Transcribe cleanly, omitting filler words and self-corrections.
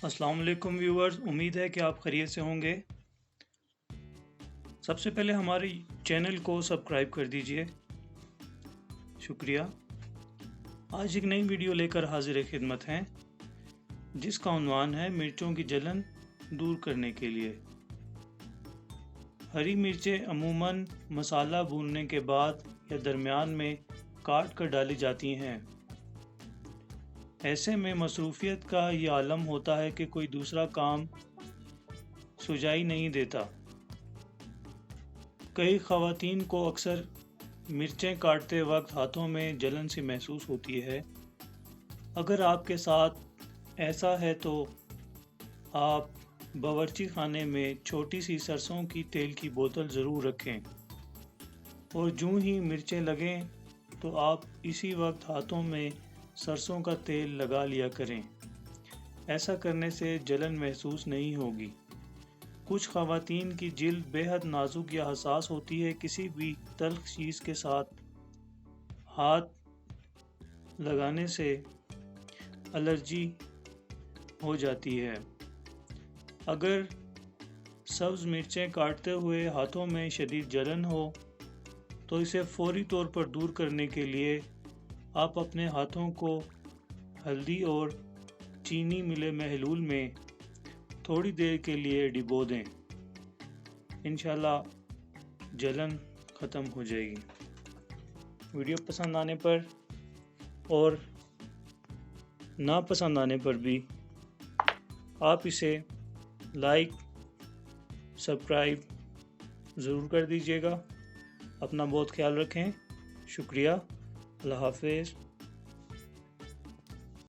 अस्सलाम वालेकुम व्यूअर्स, उम्मीद है कि आप खैरियत से होंगे। सबसे पहले हमारे चैनल को सब्सक्राइब कर दीजिए, शुक्रिया। आज एक नई वीडियो लेकर हाजिर खिदमत हैं, जिसका उन्वान है मिर्चों की जलन दूर करने के लिए। हरी मिर्चें अमूमन मसाला भूनने के बाद या दरमियान में काट कर डाली जाती हैं। ऐसे में मसरूफियत का ये आलम होता है कि कोई दूसरा काम सुझाई नहीं देता। कई ख़वातीन को अक्सर मिर्चें काटते वक्त हाथों में जलन सी महसूस होती है। अगर आपके साथ ऐसा है तो आप बावर्ची खाने में छोटी सी सरसों की तेल की बोतल ज़रूर रखें और जूं ही मिर्चें लगें तो आप इसी वक्त हाथों में सरसों का तेल लगा लिया करें। ऐसा करने से जलन महसूस नहीं होगी। कुछ ख़वातीन की जिल्द बेहद नाजुक या हसास होती है, किसी भी तल्ख़ चीज़ के साथ हाथ लगाने से एलर्जी हो जाती है। अगर सब्ज़ मिर्चें काटते हुए हाथों में शदीद जलन हो तो इसे फ़ौरी तौर पर दूर करने के लिए आप अपने हाथों को हल्दी और चीनी मिले महलूल में थोड़ी देर के लिए डिबो दें। इंशाल्लाह जलन ख़त्म हो जाएगी। वीडियो पसंद आने पर और ना पसंद आने पर भी आप इसे लाइक सब्सक्राइब ज़रूर कर दीजिएगा। अपना बहुत ख्याल रखें। शुक्रिया। अल्लाह हाफ़िज़।